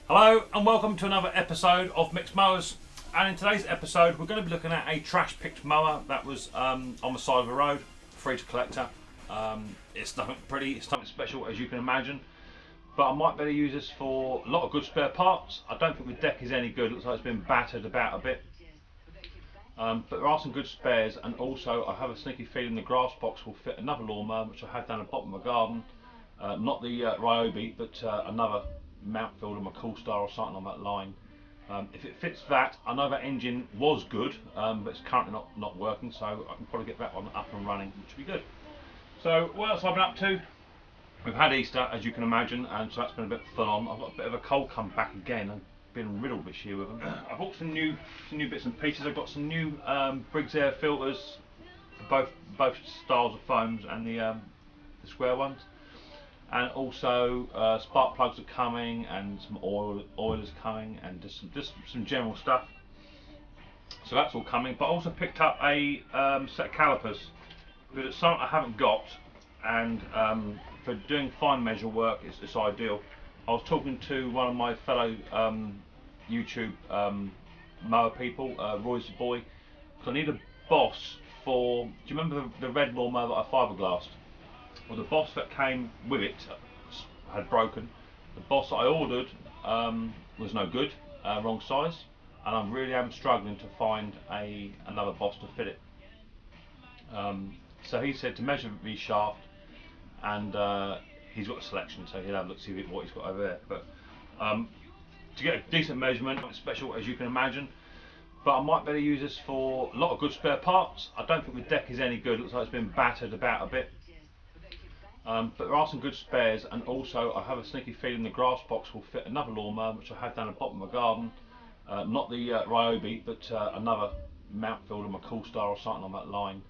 Hello and welcome to another episode of Micks Mowers, and in today's episode we're going to be looking at a trash picked mower that was on the side of the road, free to collector. It's nothing pretty, it's nothing special as you can imagine, but I might better use this for a lot of good spare parts. I don't think the deck is any good, it looks like it's been battered about a bit, but there are some good spares, and also I have a sneaky feeling the grass box will fit another lawnmower which I had down the bottom of my garden. Not the Ryobi, but another Mountfield or my Coolstar or something on that line. If it fits that, I know that engine was good, but it's currently not working, so I can probably get that one up and running, which would be good. So what else I've been up to? We've had Easter, as you can imagine, and so that's been a bit full on. I've got a bit of a cold come back again. I've been riddled this year with them. I bought some new bits and pieces. I've got some new Briggs air filters for both styles of foams and the square ones. And also spark plugs are coming, and some oilers coming, and just some general stuff. So that's all coming. But I also picked up a set of calipers, because it's something I haven't got, and for doing fine measure work it's ideal. I was talking to one of my fellow YouTube mower people, Roy's the boy, because I need a boss for. Do you remember the red lawnmower that I fiberglassed? Well, the boss that came with it had broken. The boss that I ordered was no good, wrong size, and I really am struggling to find another boss to fit it. So he said to measure the shaft, and he's got a selection, so he'll have a look, see what he's got over there. But to get a decent measurement, it's special as you can imagine, but I might better use this for a lot of good spare parts. I don't think the deck is any good, it looks like it's been battered about a bit. But there are some good spares, and also I have a sneaky feeling the grass box will fit another lawnmower which I had down the bottom of my garden. Not the Ryobi, but another Mountfield or my Coolstar or something on that line.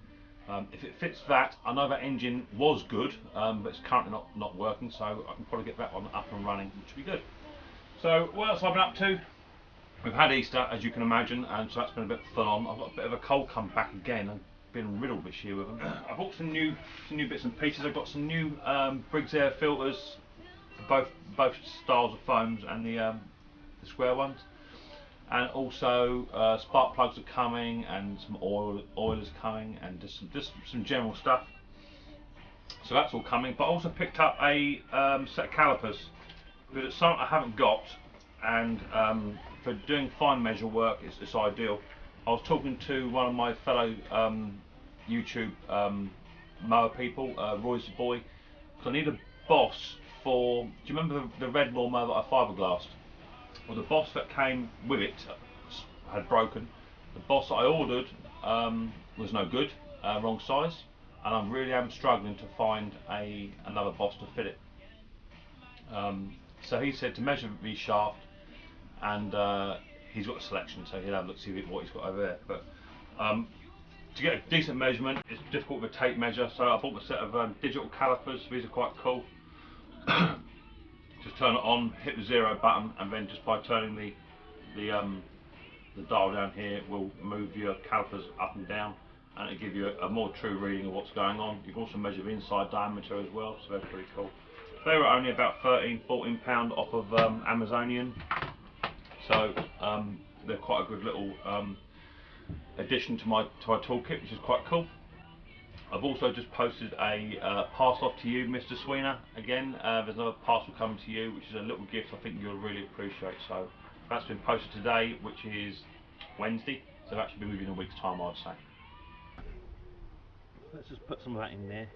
If it fits that, I know that engine was good, but it's currently not working, so I can probably get that one up and running, which would be good. So what else I've been up to? We've had Easter, as you can imagine, and so that's been a bit full on. I've got a bit of a cold come back again. Been riddled this year with them. I bought some new bits and pieces. I've got some new Briggs air filters for both styles of foams and the square ones, and also spark plugs are coming, and some oilers coming, and just some general stuff. So that's all coming. But I also picked up a set of calipers, because it's something I haven't got, and for doing fine measure work it's ideal. I was talking to one of my fellow YouTube mower people, Roy's the boy, because I need a boss for. Do you remember the red lawnmower that I fiberglassed? Well, the boss that came with it had broken. The boss that I ordered was no good, wrong size, and I really am struggling to find another boss to fit it. So he said to measure the shaft, and he's got a selection, so he'll have a look, see what he's got over there. But to get a decent measurement, it's difficult with a tape measure, so I bought a set of digital calipers. These are quite cool. Just turn it on, hit the 0 button, and then just by turning the dial down here, it will move your calipers up and down, and it'll give you a more true reading of what's going on. You can also measure the inside diameter as well, so that's pretty cool. They were only about £13–14 off of Amazonian, so they're quite a good little addition to my toolkit, which is quite cool. I've also just posted a parcel off to you, Mr. Sweener. Again, there's another parcel coming to you, which is a little gift I think you'll really appreciate. So that's been posted today, which is Wednesday, so that should be with you in a week's time, I'd say. Let's just put some of that in there.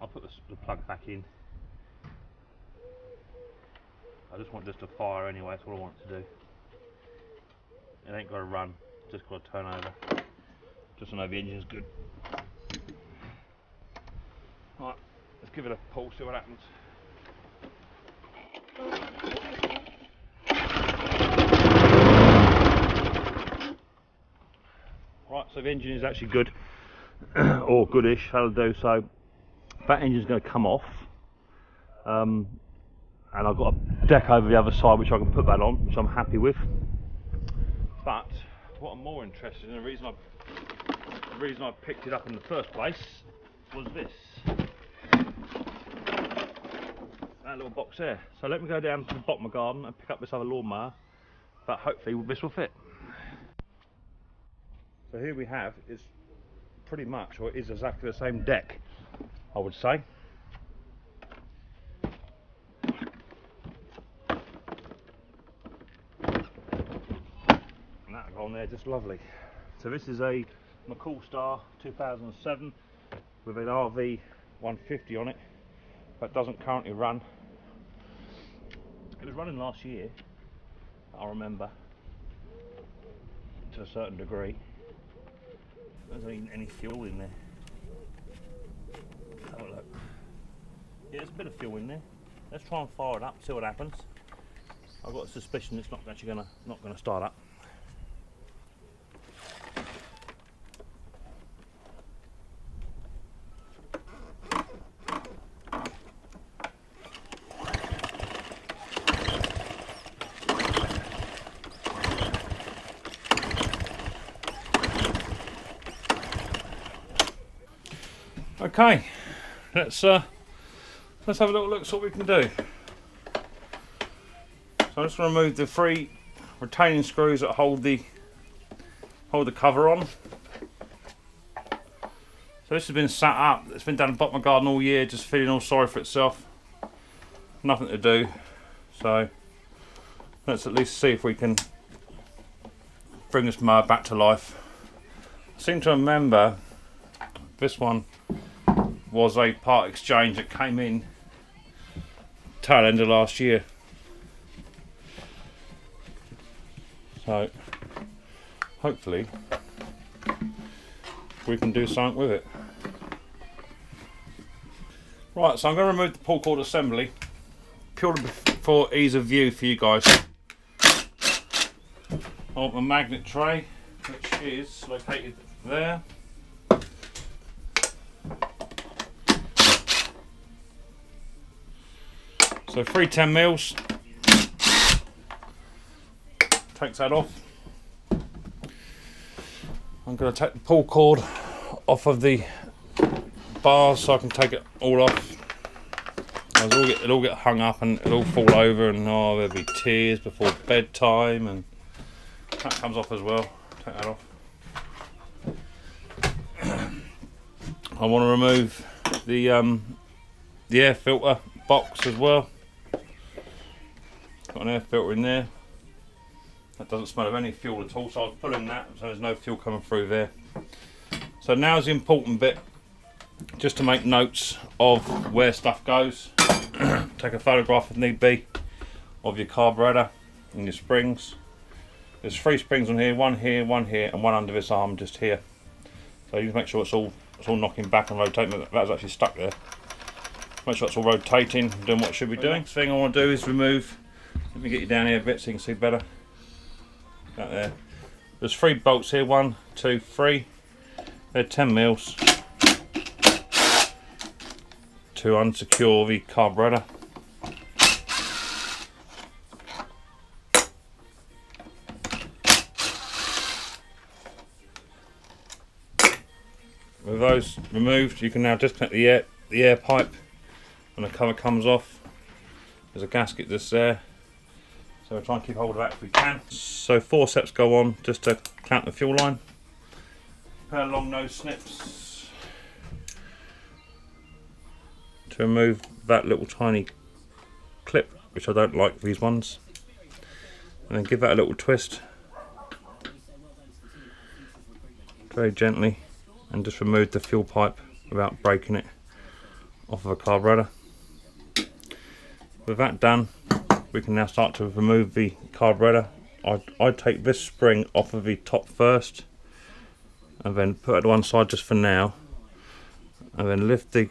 I'll put the plug back in. I just want this to fire anyway, that's what I want it to do. It ain't got to run, just got to turn over. Just to know the engine's good. Right, let's give it a pull, see what happens. Right, so the engine is actually good, or goodish, that'll do. So that engine's going to come off. And I've got a deck over the other side which I can put that on, which I'm happy with. But what I'm more interested in, the reason I picked it up in the first place was this. that little box there. So let me go down to the bottom of the garden and pick up this other lawnmower, but hopefully this will fit. So here we have is pretty much, or it is exactly the same deck, I would say. And that'll go on there just lovely. So this is a McCall Star 2007 with an RV 150 on it, but doesn't currently run. It was running last year, I remember, to a certain degree. There's any fuel in there. Have a look. Yeah, there's a bit of fuel in there. Let's try and fire it up, see what happens. I've got a suspicion it's not actually gonna start up. Okay, let's have a little look, see what we can do. So I'm just going to remove the 3 retaining screws that hold the cover on. So this has been sat up, it's been down the bottom of my garden all year, just feeling all sorry for itself. Nothing to do, so let's at least see if we can bring this mower back to life. I seem to remember this one was a part exchange that came in tail end of last year. So hopefully we can do something with it. Right, so I'm going to remove the pull cord assembly purely for ease of view for you guys. I want my magnet tray, which is located there. So 3 10mm, takes that off. I'm going to take the pull cord off of the bars so I can take it all off. It'll all get hung up and it'll all fall over, and oh, there'll be tears before bedtime, and that comes off as well. Take that off. I want to remove the air filter box as well. Got an air filter in there. That doesn't smell of any fuel at all, so I'll pull in that so there's no fuel coming through there. So now's the important bit, just to make notes of where stuff goes. Take a photograph if need be of your carburetor and your springs. There's 3 springs on here, one here, and one under this arm just here. So you just make sure it's all knocking back and rotating. That was actually stuck there. Make sure it's all rotating, doing what it should be doing. Next thing I want to do is remove. Let me get you down here a bit so you can see better. Out there. There's 3 bolts here. 1, 2, 3. They're 10mm to unsecure the carburetor. With those removed, you can now disconnect the air pipe, and the cover comes off. There's a gasket just there, so we'll try and keep hold of that if we can. So 4 steps go on just to clamp the fuel line. Pair of long nose snips to remove that little tiny clip, which I don't like, these ones, and then give that a little twist very gently, and just remove the fuel pipe without breaking it off of a carburetor. With that done, we can now start to remove the carburetor. I'd take this spring off of the top first, and then put it to one side just for now, and then lift the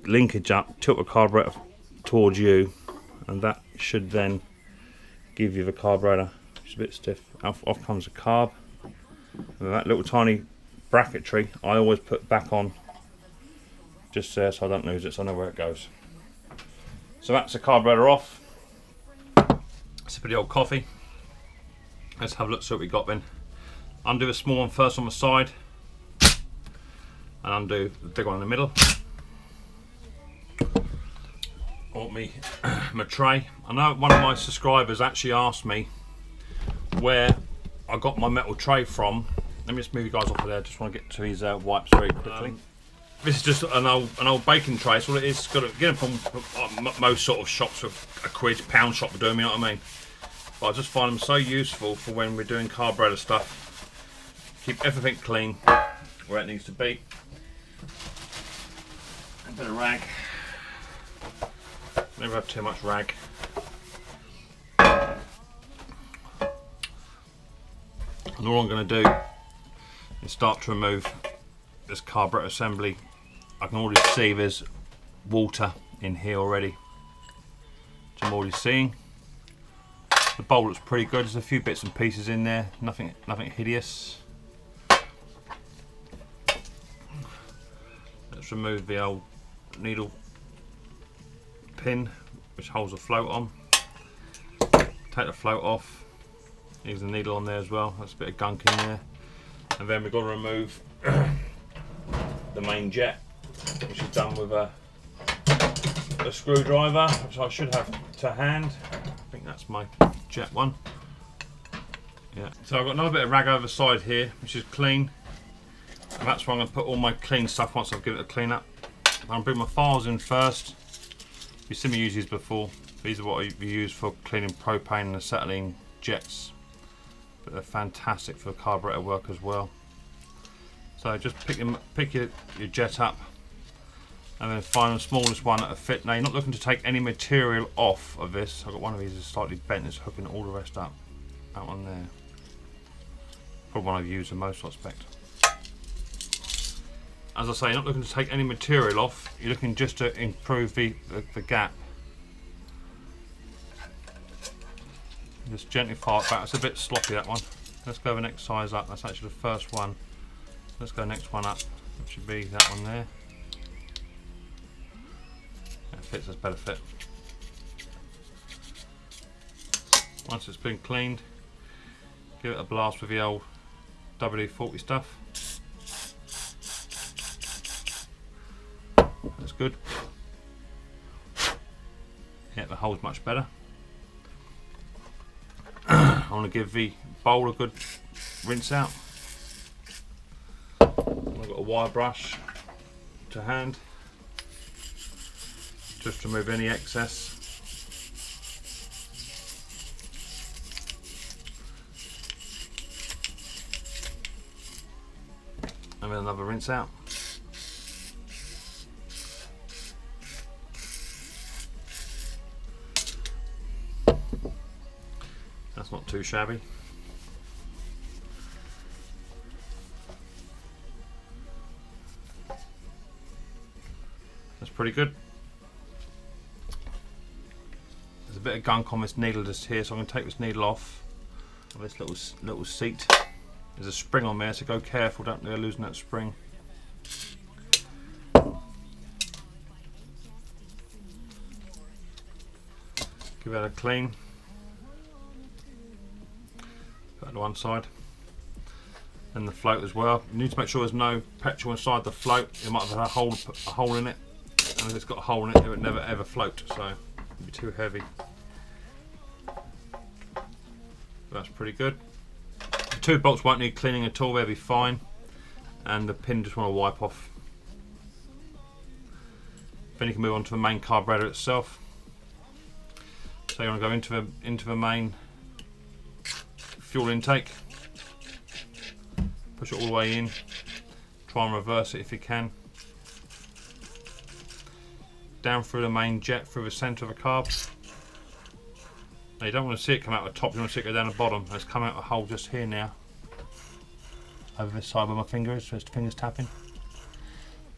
linkage up, tilt the carburetor towards you, and that should then give you the carburetor. It's a bit stiff. Off comes the carb, and that little tiny bracketry I always put back on just there so I don't lose it, so I know where it goes. So that's the carburetor off. It's a pretty old coffee. Let's have a look, see what we got then. Undo the small one first on the side, and undo the big one in the middle. brought me my tray. I know one of my subscribers actually asked me where I got my metal tray from. Let me just move you guys off of there. Just want to get to these wipes very quickly. This is just an old baking tray. That's all it is. It's got to get them from most sort of shops with a quid, pound shop for doing, you know what I mean? But I just find them so useful for when we're doing carburetor stuff. Keep everything clean where it needs to be. A bit of rag. Never have too much rag. And all I'm going to do is start to remove this carburetor assembly. I can already see there's water in here already, which I'm already seeing. The bowl looks pretty good. There's a few bits and pieces in there, nothing hideous. Let's remove the old needle pin which holds the float on. Take the float off. There's the needle on there as well. That's a bit of gunk in there. And then we've got to remove the main jet, which is done with a screwdriver, which I should have to hand. I think that's my jet one. Yeah. So I've got another bit of rag over the side here, which is clean. And that's where I'm going to put all my clean stuff once I've given it a clean up. I'm going to bring my files in first. You've seen me use these before. These are what I use for cleaning propane and acetylene jets. But they're fantastic for carburetor work as well. So just pick your jet up and then find the smallest one that'll fit. Now you're not looking to take any material off of this. I've got one of these that's slightly bent, it's hooking all the rest up. That one there. Probably one I've used the most, I expect. As I say, you're not looking to take any material off, you're looking just to improve the gap. Just gently fire it back. It's a bit sloppy, that one. Let's go the next size up. That's actually the first one. Let's go next one up. That should be that one there. That fits, that's better fit. Once it's been cleaned, give it a blast with the old WD-40 stuff. That's good. Yeah, the hole's much better. I want to give the bowl a good rinse out. I've got a wire brush to hand, just to remove any excess. And then another rinse out. That's not too shabby. That's pretty good. There's a bit of gunk on this needle just here, so I'm going to take this needle off. This little seat. There's a spring on there, so go careful, don't go losing that spring. Give that a clean. Put that to one side. And the float as well. You need to make sure there's no petrol inside the float. It might have a hole in it. And if it's got a hole in it, it would never ever float, so it'd be too heavy. That's pretty good. The two bolts won't need cleaning at all, they'll be fine. And the pin just want to wipe off. Then you can move on to the main carburetor itself. So you want to go into the main fuel intake. Push it all the way in. Try and reverse it if you can. Down through the main jet, through the centre of the carb. Now you don't want to see it come out the top, you want to see it go down the bottom. It's coming out a hole just here now. Over this side where my finger is, so it's the finger's tapping.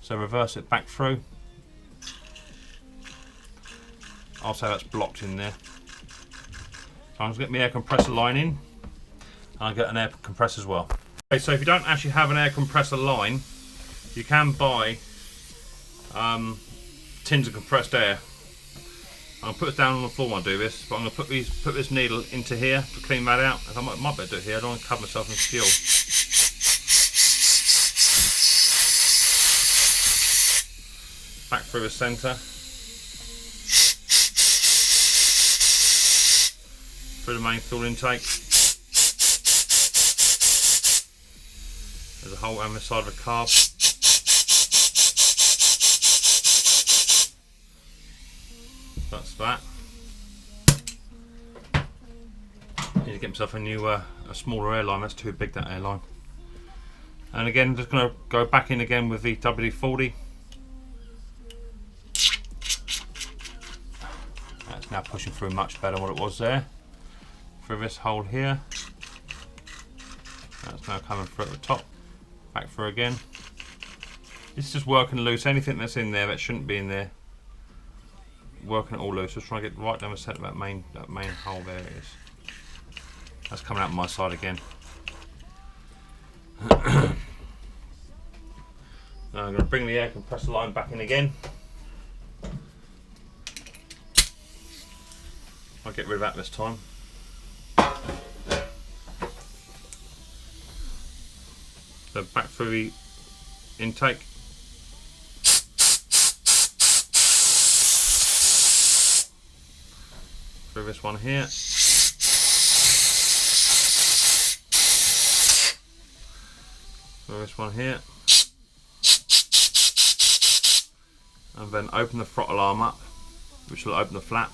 So reverse it back through. I'll say that's blocked in there. So I'm going to get my air compressor line in. And I'll get an air compressor as well. Okay, so if you don't actually have an air compressor line, you can buy tins of compressed air. I'm going to put this down on the floor when I do this, but I'm going to put this needle into here to clean that out. I might better do it here, I don't want to cover myself in fuel. Back through the centre. through the main fuel intake. There's a hole on the side of the carb. That's that. Need to get myself a new, a smaller airline. That's too big, that airline. And again, just going to go back in again with the WD-40. That's now pushing through much better than what it was there. Through this hole here. That's now coming through at the top. Back through again. It's just working loose. Anything that's in there that shouldn't be in there, working it all loose. Just trying to get right down the centre of that main hole. There it is. That's coming out on my side again. Now I'm going to bring the air compressor line back in again. I'll get rid of that this time. So back through the intake. Through this one here. Through this one here. And then open the throttle arm up, which will open the flap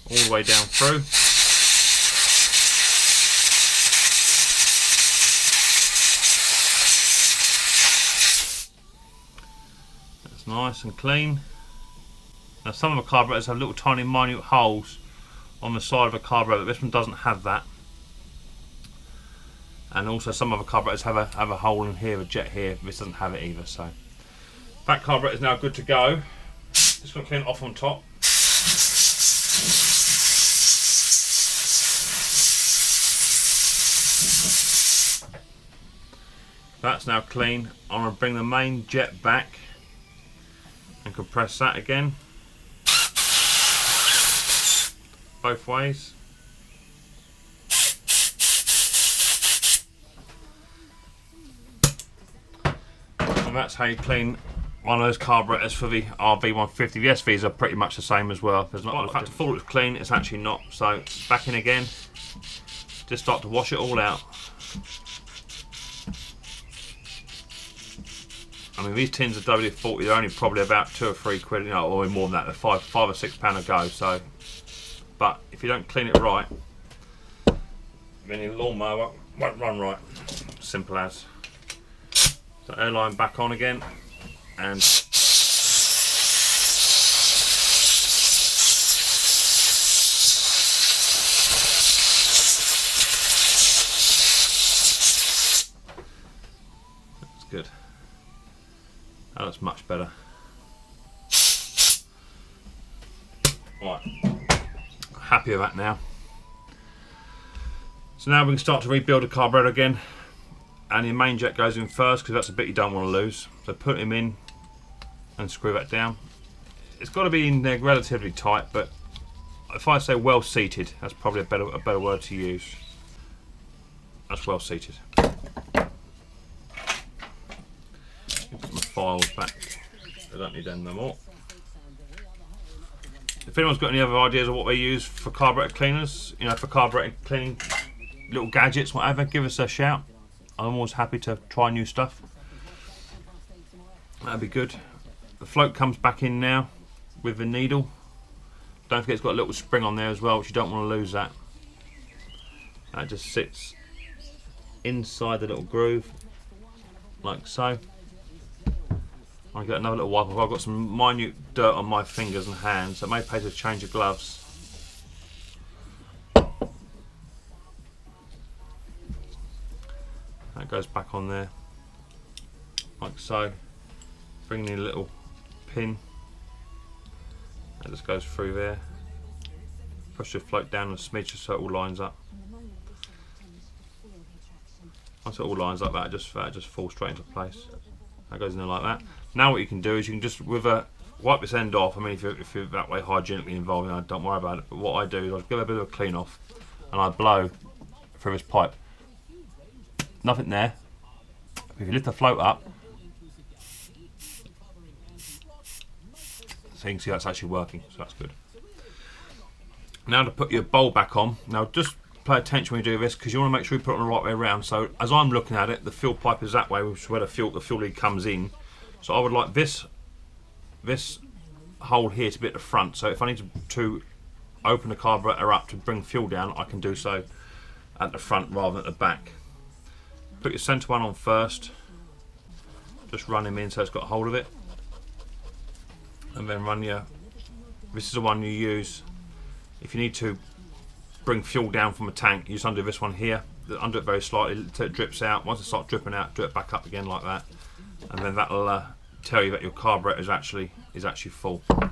all the way down through. That's nice and clean. Now some of the carburetors have little tiny minute holes on the side of a carburetor. This one doesn't have that. And also some other carburetors have a hole in here, a jet here. This doesn't have it either. So that carburetor is now good to go. Just going to clean it off on top. That's now clean. I'm going to bring the main jet back and compress that again. Both ways. And that's how you clean one of those carburetors for the RV150. The SVs are pretty much the same as well. There's not the fact of thought it's clean, it's actually not. So back in again. Just start to wash it all out. I mean, these tins of WD-40, they're only probably about £2 or £3, you know, or more than that. They're £5 or £6 a go. So, but if you don't clean it right, then your lawnmower won't run right. Simple as. So airline back on again, and that's good. That looks much better. Right, happy with that now. So now we can start to rebuild the carburetor again. And your main jet goes in first because that's a bit you don't want to lose. So put him in and screw that down. It's got to be in there relatively tight, but if I say well seated, that's probably a better word to use. That's well seated. Put my files back. I don't need them no more. If anyone's got any other ideas of what they use for carburetor cleaners, you know, for carburetor cleaning, little gadgets, whatever, give us a shout. I'm always happy to try new stuff. That'd be good. The float comes back in now with the needle. Don't forget it's got a little spring on there as well, which you don't want to lose that. That just sits inside the little groove, like so. I'll get another little wipe off. I've got some minute dirt on my fingers and hands, so it may pay to change the gloves. That goes back on there, like so. Bring in a little pin. That just goes through there. Push the float down and smidge just so it all lines up. Once it all lines like that, it just falls straight into place. That goes in there like that. Now what you can do is you can just wipe this end off. I mean, if you're that way hygienically involved, you know, don't worry about it. But what I do is I give it a bit of a clean off, and I blow through this pipe. Nothing there. If you lift the float up, so you can see that's actually working, so that's good. Now to put your bowl back on. Now just pay attention when you do this, because you want to make sure you put it on the right way around. So as I'm looking at it, the fuel pipe is that way, which is where the fuel lead comes in. So I would like this hole here to be at the front. So if I need to open the carburetor up to bring fuel down, I can do so at the front rather than at the back. Put your centre one on first. Just run him in so it's got a hold of it. And then run your, this is the one you use if you need to bring fuel down from a tank. You just undo this one here, undo it very slightly until it drips out. Once it starts dripping out, do it back up again like that, and then that'll tell you that your carburetor is actually full. So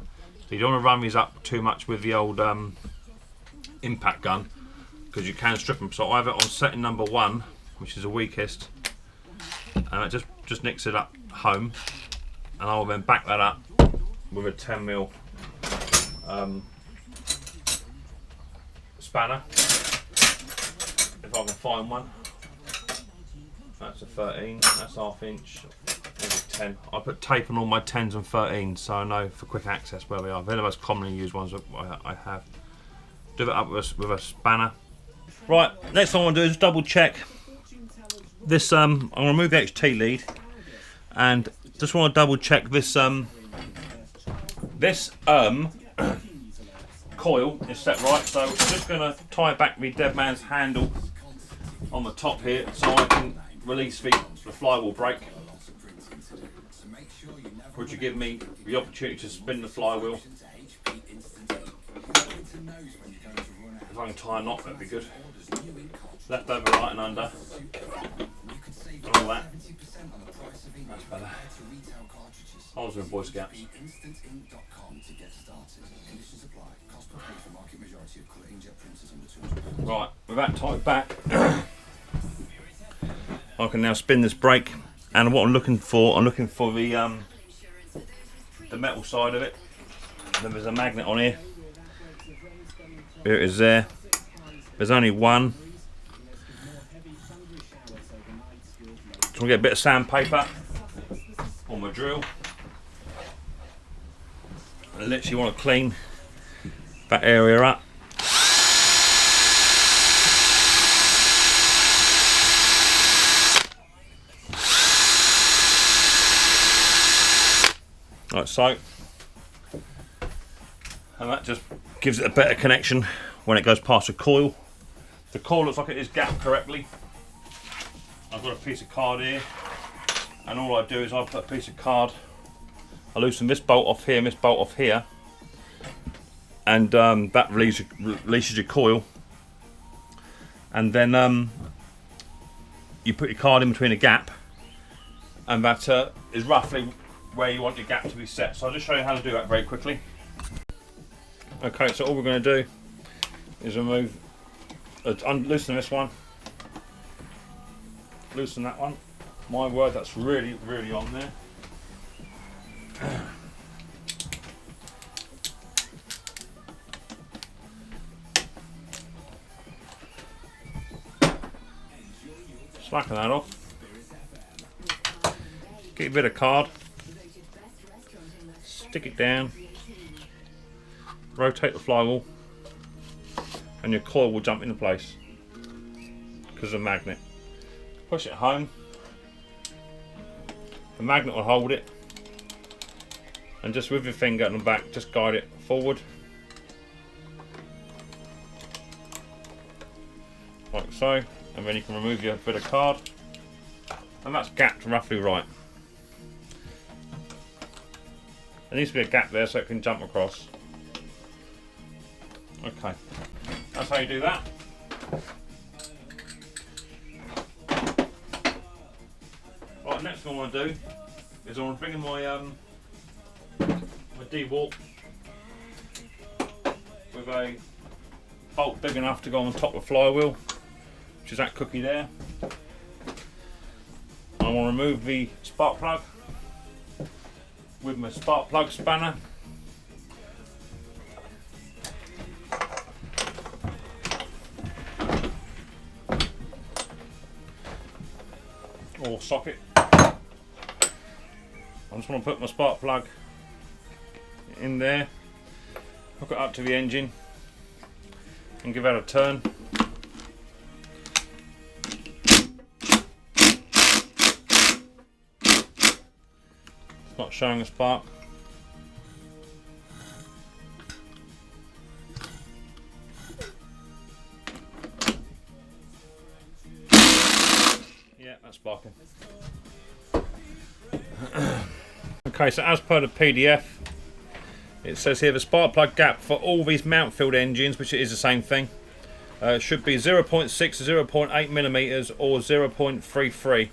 you don't want to run these up too much with the old impact gun, because you can strip them. So I have it on setting number 1, which is the weakest, and it just nicks it up home, and I will then back that up with a 10mm spanner, if I can find one. That's a 13, that's ½ inch, maybe 10. I put tape on all my 10s and 13s so I know for quick access where they are. They're the most commonly used ones that I have. Do that up with a spanner. Right, next thing I want to do is double check this. I'm going to remove the HT lead and just want to double check this coil is set right, so I'm just going to tie back the dead man's handle on the top here so I can release the flywheel brake, which will give me the opportunity to spin the flywheel. If I can tie a knot, that'd be good. Left over, right and under, and all that. That's better. I was in Boy Scouts. Right, with that tied back, I can now spin this brake. And what I'm looking for the metal side of it. Then there's a magnet on here. Here it is there. There's only one. So I'm going to get a bit of sandpaper on my drill. I literally want to clean that area up. Like so. And that just gives it a better connection when it goes past the coil. The coil looks like it is gapped correctly. I've got a piece of card here, and all I do is I put a piece of card, I loosen this bolt off here and this bolt off here, and that releases your coil, and then you put your card in between a gap, and that is roughly where you want your gap to be set. So I'll just show you how to do that very quickly. Okay, so all we're going to do is remove, loosen this one, loosen that one. My word, that's really on there. Slacken that off. Get a bit of card, stick it down, rotate the flywheel, and your coil will jump into place because of the magnet. Push it home, the magnet will hold it, and just with your finger on the back, just guide it forward, like so, and then you can remove your bit of card, and that's gapped roughly right. There needs to be a gap there so it can jump across. Okay, that's how you do that. Right, next thing I want to do is I want to bring in my D-walt with a bolt big enough to go on top of the flywheel, which is that cookie there. I want to remove the spark plug with my spark plug spanner. Or socket. I just want to put my spark plug in there, hook it up to the engine, and give that a turn. It's not showing a spark. Yeah, that's sparking. Okay, so as per the PDF, it says here the spark plug gap for all these mount field engines, which it is the same thing, should be 0.6 to 0.8 millimeters or 0.33,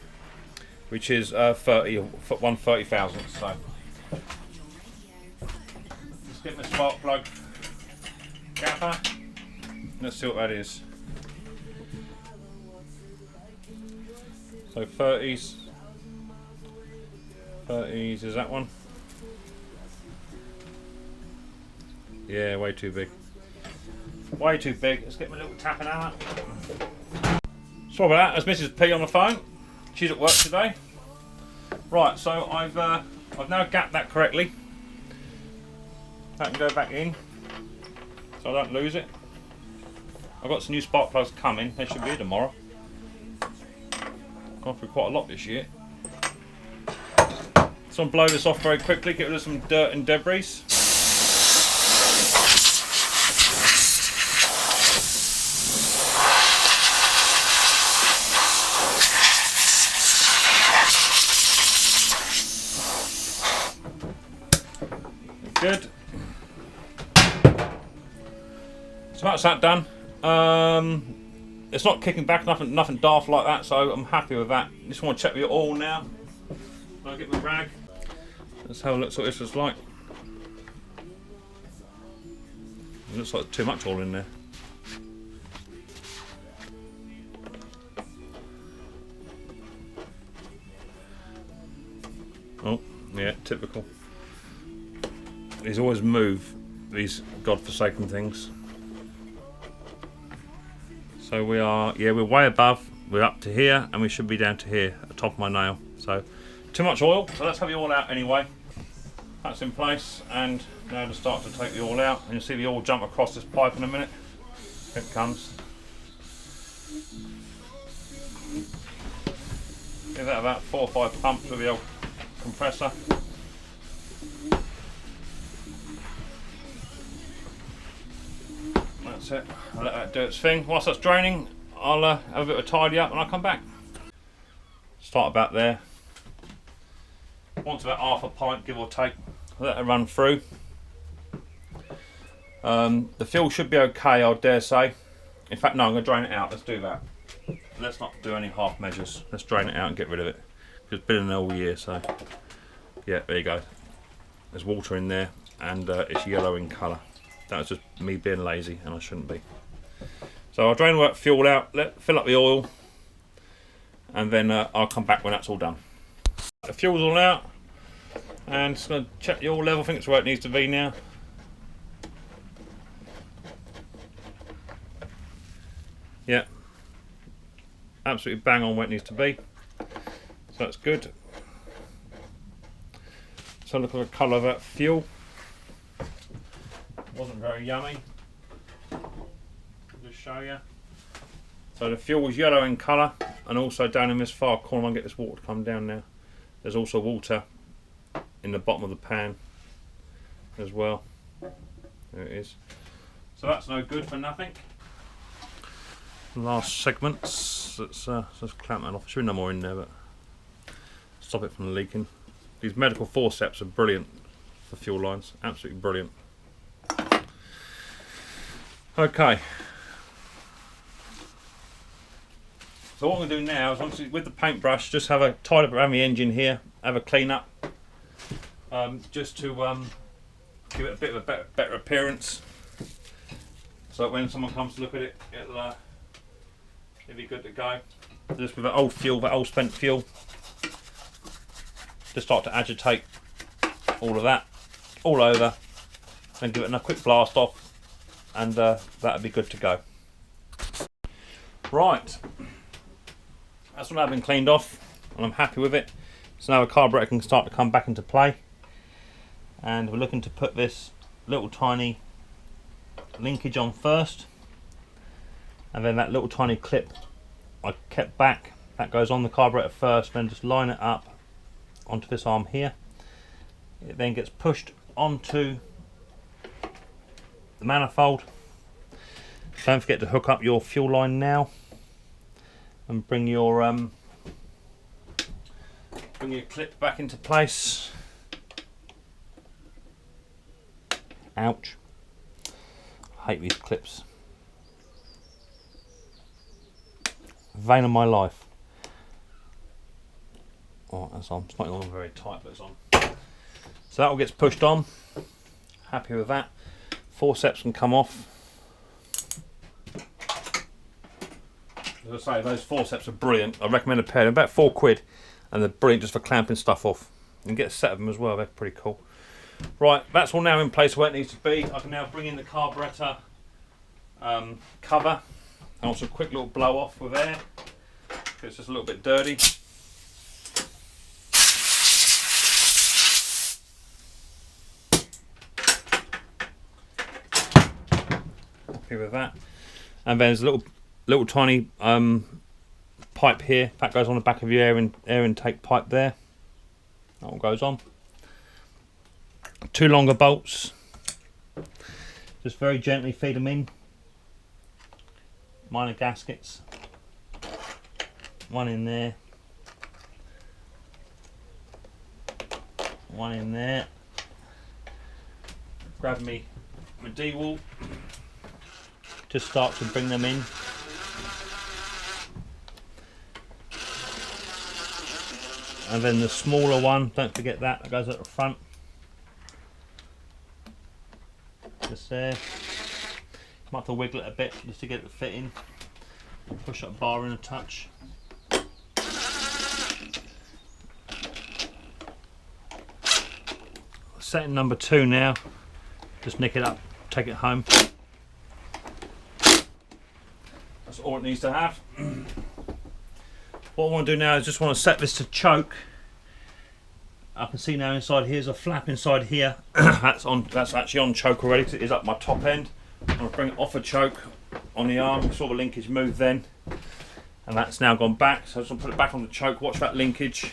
which is 1/30,000. So let's get the spark plug gapper. Let's see what that is. So 30s is that one? Yeah, way too big. Way too big. Let's get my little tapping hammer. Sorry about that. There's Mrs. P on the phone. She's at work today. Right, so I've now gapped that correctly. That can go back in, so I don't lose it. I've got some new spark plugs coming. They should be here tomorrow. Gone through quite a lot this year. So I'm blow this off very quickly, get rid of some dirt and debris. Good. So that's that done. It's not kicking back, nothing daft like that, so I'm happy with that. Just want to check the oil now. I'll get my rag. Let's have a look at what this was like. It looks like too much oil in there. Oh, yeah, typical. These always move, these godforsaken things. So we are, yeah, we're way above, we're up to here, and we should be down to here, at the top of my nail. So, too much oil, so let's have the oil out anyway. That's in place, and now to start to take the oil out, and you'll see the oil jump across this pipe in a minute. Here it comes. Give that about 4 or 5 pumps with the old compressor. That's it. I'll let that do its thing. Whilst that's draining, I'll have a bit of a tidy up and I'll come back. Start about there. Once about half a pint, give or take. Let it run through. The fuel should be okay, I dare say. In fact, no, I'm going to drain it out. Let's do that. Let's not do any half measures. Let's drain it out and get rid of it. It's been in there all year, so yeah, there you go. There's water in there, and it's yellow in colour. That was just me being lazy, and I shouldn't be. So I'll drain the fuel out, fill up the oil, and then I'll come back when that's all done. The fuel's all out, and just going to check the oil level. I think it's where it needs to be now. Yeah, absolutely bang on where it needs to be. So that's good. So look at the colour of that fuel. Wasn't very yummy. I'll just show you. So the fuel was yellow in colour, and also down in this far corner, I'll get this water to come down now. There's also water in the bottom of the pan as well. There it is. So that's no good for nothing. Last segments. Let's clamp that off. There should be no more in there, but stop it from leaking. These medical forceps are brilliant for fuel lines. Absolutely brilliant. Okay. So what I'm going to do now is, obviously with the paintbrush, just have a tidy up around the engine here, have a clean up, just to give it a bit of a better appearance, so that when someone comes to look at it, it'll be good to go. Just with that old fuel, that old spent fuel, just start to agitate all of that all over, and give it a quick blast off, and that'll be good to go. Right, that's what I've been cleaned off, and I'm happy with it. So now the carburetor can start to come back into play, and we're looking to put this little tiny linkage on first. and then that little tiny clip I kept back, that goes on the carburetor first, then just line it up onto this arm here. It then gets pushed onto the manifold. Don't forget to hook up your fuel line now and bring your clip back into place. Ouch. I hate these clips. Vein of my life. Oh, that's on. It's not on very tight, but it's on. So that all gets pushed on. Happy with that. Forceps can come off. As I say, those forceps are brilliant. I recommend a pair. They're about £4, and they're brilliant just for clamping stuff off. You can get a set of them as well. They're pretty cool. Right, that's all now in place where it needs to be. I can now bring in the carburetor cover. I want some quick little blow off with air. It's just a little bit dirty. Happy with that. And then there's a little tiny pipe here that goes on the back of your air intake pipe there. That all goes on. 2 longer bolts. Just very gently feed them in. Minor gaskets. One in there. One in there. Grab me my D-wall. Just start to bring them in. And then the smaller one, don't forget that goes at the front. Just there. Might have to wiggle it a bit just to get it to fit in. Push that bar in a touch. Setting number 2 now. Just nick it up, take it home. That's all it needs to have. What I want to do now is just want to set this to choke. I can see now inside here's a flap inside here. That's actually on choke already because it is up my top end. I'm going to bring it off a choke on the arm. Saw the linkage move then, and that's now gone back. So I'm just going to put it back on the choke. Watch that linkage.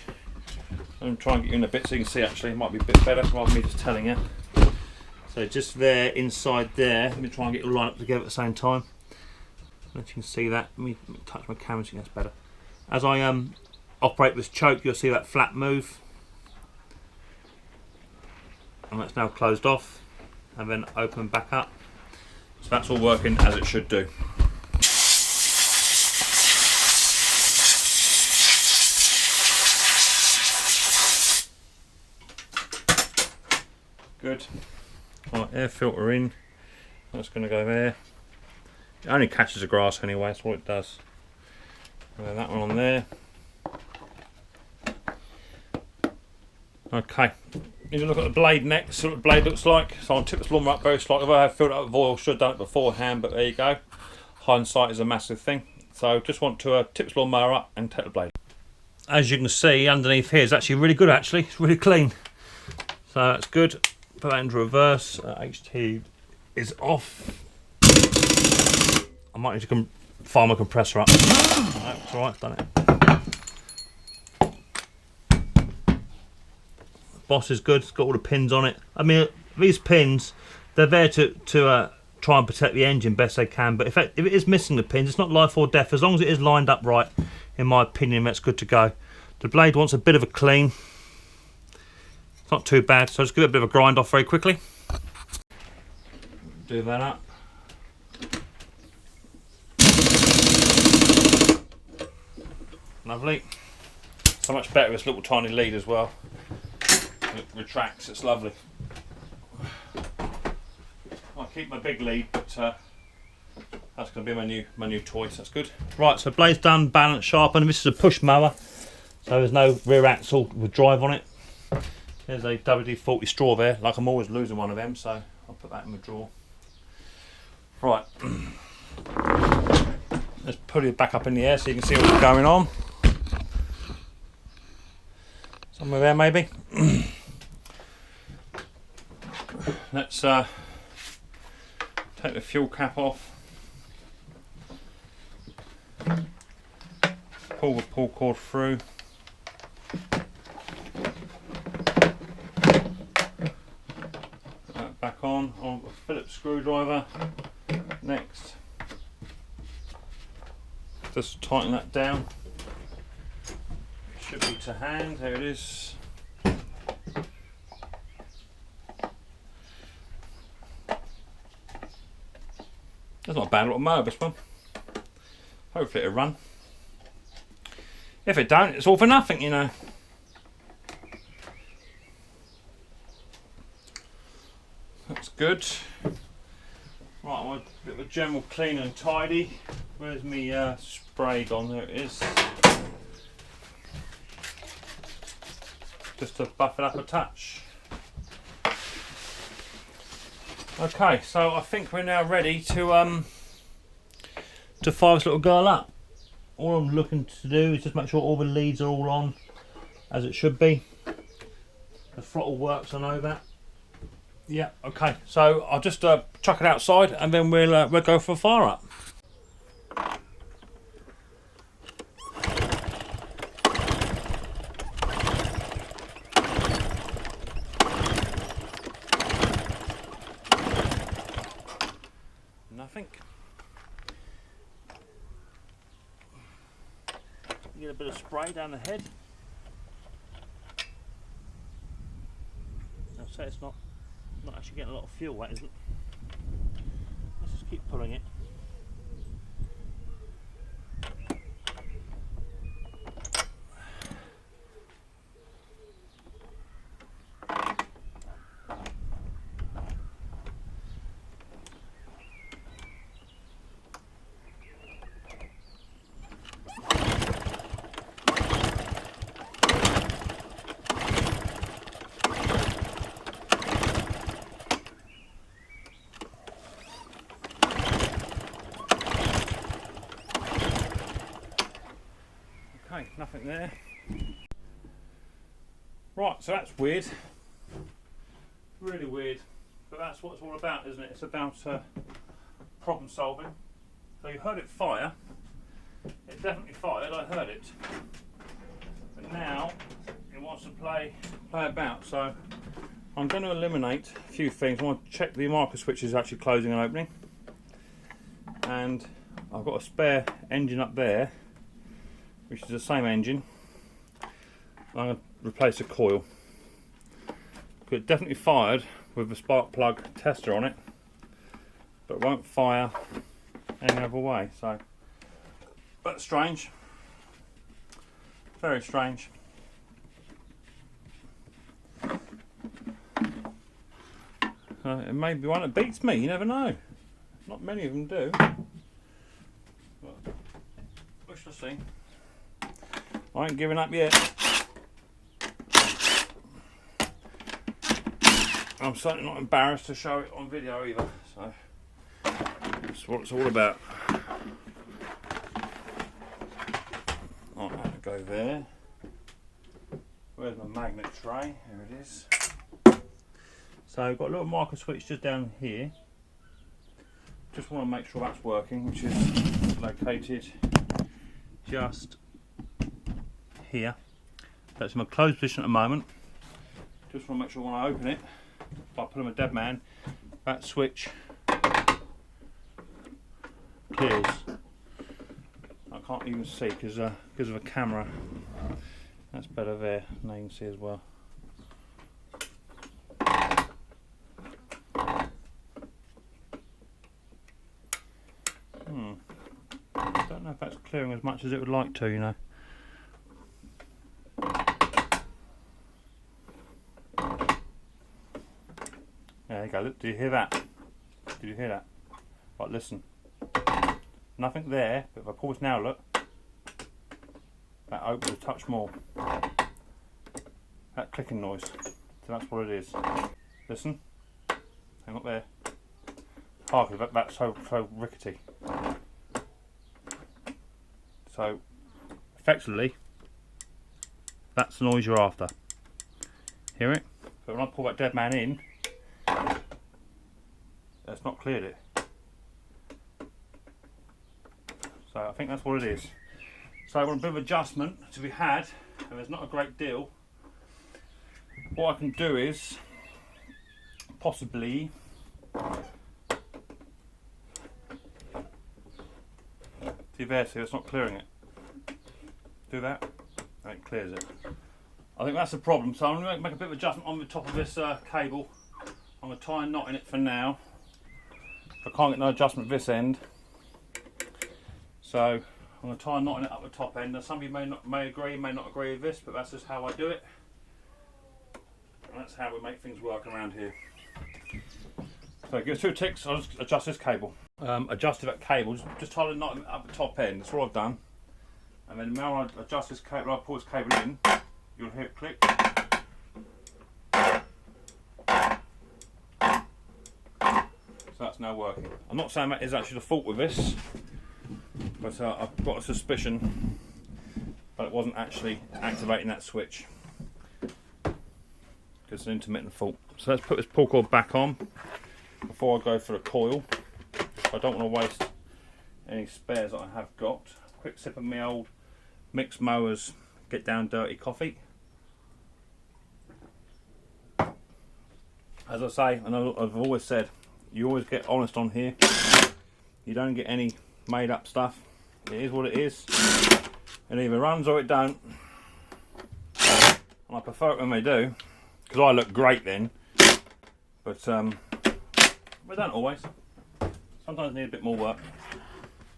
I'm trying to get you in a bit so you can see. Actually, it might be a bit better rather than me just telling you. So just there, inside there. Let me try and get it all lined up together at the same time. Let you can see that. Let me touch my camera so you can see that's better. As I operate this choke, you'll see that flap move. And that's now closed off and then open back up. So that's all working as it should do. Good. Right, air filter in. That's going to go there. It only catches the grass anyway, that's what it does. And then that one on there. Okay. You can look at the blade next, see what the blade looks like. So I'll tip this lawnmower up very slightly. If I have filled it up with oil, should have done it beforehand, but there you go. Hindsight is a massive thing. So just want to tip this lawnmower up and take the blade. As you can see, underneath here is actually really good actually. It's really clean. So that's good. Put that into reverse. HT is off. I might need to fire my compressor up. That's alright, I've done it. Boss is good, it's got all the pins on it. I mean, these pins, they're there to try and protect the engine best they can, but if it is missing the pins, it's not life or death. As long as it is lined up right, in my opinion, that's good to go. The blade wants a bit of a clean. It's not too bad, so just give it a bit of a grind off very quickly. Do that up. Lovely. So much better with this little tiny lead as well. It retracts, it's lovely. I'll keep my big lead, but that's going to be my new toy, so that's good. Right, so blade's done, balance sharpened. This is a push mower, so there's no rear axle with drive on it. There's a WD-40 straw there, like I'm always losing one of them, so I'll put that in the drawer. Right, let's put it back up in the air so you can see what's going on. Somewhere there maybe. Let's take the fuel cap off. pull the pull cord through. That back on a Phillips screwdriver. Next, just tighten that down. Should be to hand. There it is. That's not a bad little mower, this one. Hopefully it'll run. If it don't, it's all for nothing, you know. That's good. Right, I want a bit of a general clean and tidy. Where's me spray gone? There it is. Just to buff it up a touch. Okay, so I think we're now ready to fire this little girl up. All I'm looking to do is just make sure all the leads are all on as it should be. The throttle works, I know that. Yeah, okay, so I'll just chuck it outside and then we'll go for a fire up. Nothing. Get a bit of spray down the head. I'll say it's not actually getting a lot of fuel, that isn't. Let's just keep pulling it. Okay, nothing there. Right, so that's weird. Really weird. But that's what it's all about, isn't it? It's about problem solving. So you heard it fire. It definitely fired, I heard it. But now it wants to play about. So I'm going to eliminate a few things. I want to check the marker switch is actually closing and opening. And I've got a spare engine up there, which is the same engine. I'm going to replace the coil. It definitely fired with the spark plug tester on it, but won't fire any other way. So, but strange, very strange. It may be one that beats me. You never know. Not many of them do. But we shall see. I ain't giving up yet. I'm certainly not embarrassed to show it on video either, so that's what it's all about. I'll have to go there. Where's my magnet tray? Here it is. So I've got a little marker switch just down here. Just want to make sure that's working, which is located just here. That's in my closed position at the moment. Just want to make sure when I open it, if I put on a dead man, that switch clears. I can't even see because of a camera. That's better there. Now you can see as well. I don't know if that's clearing as much as it would like to, you know. There you go. Look, do you hear that? Did you hear that? Right, listen. Nothing there, but if I pause now, look. That opens a touch more. That clicking noise. So that's what it is. Listen. Hang up there. Oh, because that's so rickety. So, effectively, that's the noise you're after. Hear it? But when I pull that dead man in, that's not cleared it. So I think that's what it is. So I want a bit of adjustment to be had, and there's not a great deal. What I can do is possibly see there, see it's not clearing it. Do that, and it clears it. I think that's the problem, so I'm going to make a bit of adjustment on the top of this cable. I'm going to tie a knot in it for now. I can't get no adjustment at this end, so I'm going to tie a knot in it up the top end. Now some of you may agree, may not agree with this, but that's just how I do it. And that's how we make things work around here. So give us 2 ticks, I'll just adjust this cable. Adjusted that cable, just tie the knot up the top end, that's all I've done. And then now I adjust this cable, I pull this cable in, you'll hear it click. So that's now working. I'm not saying that is actually the fault with this, but I've got a suspicion that it wasn't actually activating that switch, because it's an intermittent fault. So let's put this pull cord back on before I go for the coil. I don't want to waste any spares that I have got. Quick sip of my old Micks Mowers Get Down Dirty coffee. As I say, I know I've always said, you always get honest on here. You don't get any made up stuff. It is what it is. It either runs or it don't. And I prefer it when they do, because I look great then. But they don't always. Sometimes they need a bit more work.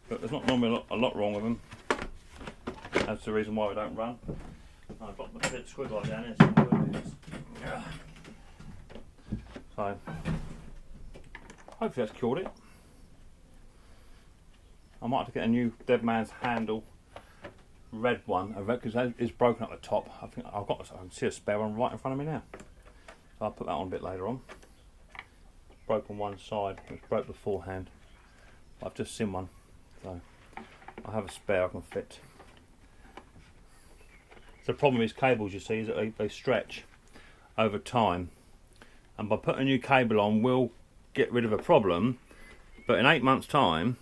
But there's not normally a lot wrong with them. That's the reason why we don't run. I've got the bit squiggle down here. So hopefully that's cured it. I might have to get a new Dead Man's Handle red one, because that is broken at the top. I think I can see a spare one right in front of me now. So I'll put that on a bit later on. It's broken one side, it was broke beforehand. I've just seen one, so I have a spare I can fit. The problem with these cables, you see, is that they stretch over time, and by putting a new cable on will get rid of a problem, but in 8 months time,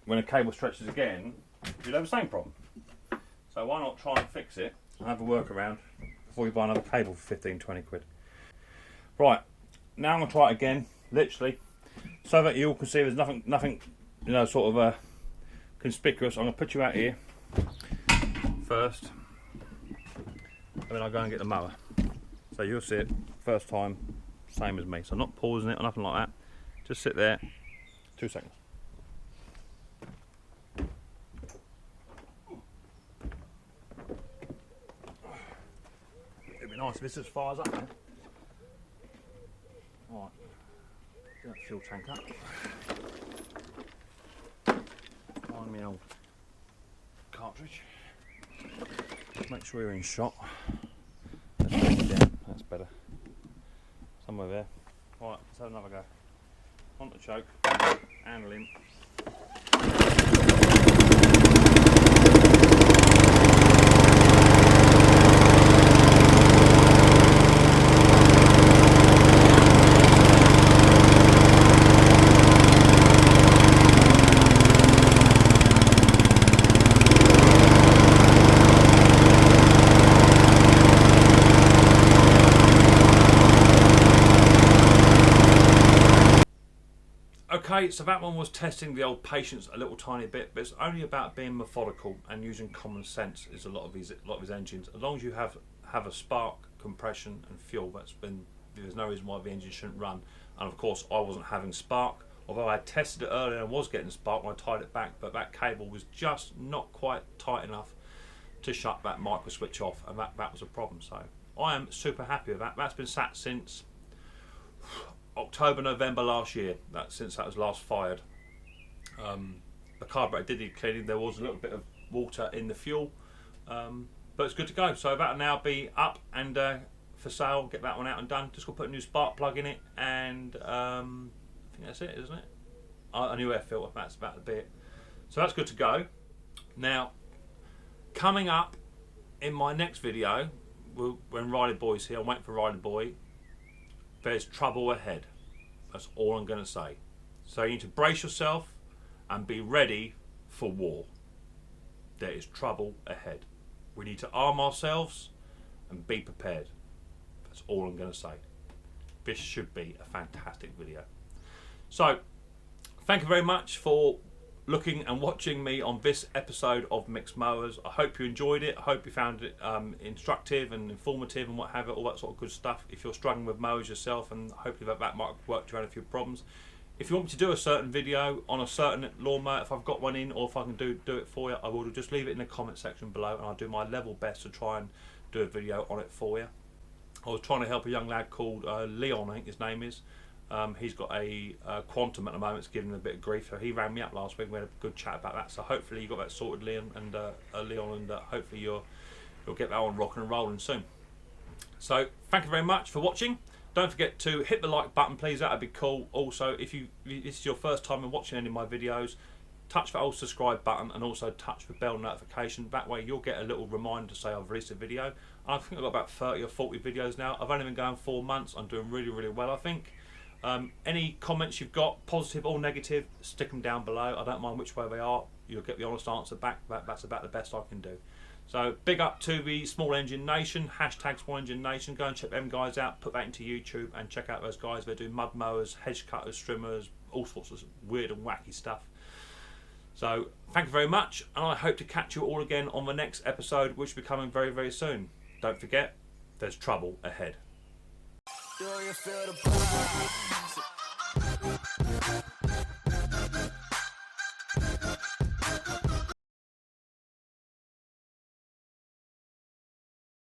when a cable stretches again, you'll have the same problem. So why not try and fix it and have a workaround before you buy another cable for 15-20 quid. Right, now I'm going to try it again, literally, so that you all can see there's nothing you know, sort of conspicuous. I'm going to put you out here first, and then I'll go and get the mower. So you'll see it first time, same as me. So I'm not pausing it or nothing like that. Just sit there, 2 seconds. It'd be nice if this just fires up then. Alright, get that fuel tank up. Find me an old cartridge. Make sure you're in shot. Let's bring it down, that's better. Somewhere there. Alright, let's have another go. On the choke, and limp. Okay, so that one was testing the old patience a little tiny bit, but it's only about being methodical and using common sense. Is a lot of these engines. As long as you have a spark, compression, and fuel, there's no reason why the engine shouldn't run. And of course, I wasn't having spark, although I had tested it earlier and was getting spark when I tied it back, but that cable was just not quite tight enough to shut that micro switch off, and that was a problem. So I am super happy with that. That's been sat since October, November last year, since that was last fired. The carburetor did need cleaning. There was a little bit of water in the fuel, but it's good to go. So that'll now be up and for sale. Get that one out and done. Just got to put a new spark plug in it, and I think that's it, isn't it? A new air filter. That's about to be it. So that's good to go. Now, coming up in my next video, when Riley Boy's here, I'm waiting for Riley Boy. There's trouble ahead. That's all I'm going to say. So you need to brace yourself and be ready for war. there is trouble ahead. We need to arm ourselves and be prepared. That's all I'm going to say. This should be a fantastic video. So, thank you very much for looking and watching me on this episode of Micks Mowers. I hope you enjoyed it. I hope you found it instructive and informative and what have it, all that sort of good stuff. If you're struggling with mowers yourself, and hopefully that might work around a few problems. If you want me to do a certain video on a certain lawnmower, if I've got one in, or if I can do it for you, I will just leave it in the comment section below, and I'll do my level best to try and do a video on it for you. I was trying to help a young lad called Leon, I think his name is. He's got a Quantum at the moment. It's giving him a bit of grief. So he rang me up last week. We had a good chat about that. So hopefully you got that sorted, Leon, and hopefully you'll get that on rocking and rolling soon. So thank you very much for watching. Don't forget to hit the like button, please. That'd be cool. Also, if this is your first time in watching any of my videos, touch that old subscribe button and also touch the bell notification. That way you'll get a little reminder to say I've released a video. I think I've got about 30 or 40 videos now. I've only been going 4 months. I'm doing really, really well, I think. Any comments you've got, positive or negative, stick them down below. I don't mind which way they are. You'll get the honest answer back. That's about the best I can do. So big up to the Small Engine Nation, hashtag Small Engine Nation. Go and check them guys out, put that into YouTube and check out those guys. They do mud mowers, hedge cutters, trimmers, all sorts of weird and wacky stuff. So thank you very much, and I hope to catch you all again on the next episode, which will be coming very, very soon. Don't forget, there's trouble ahead.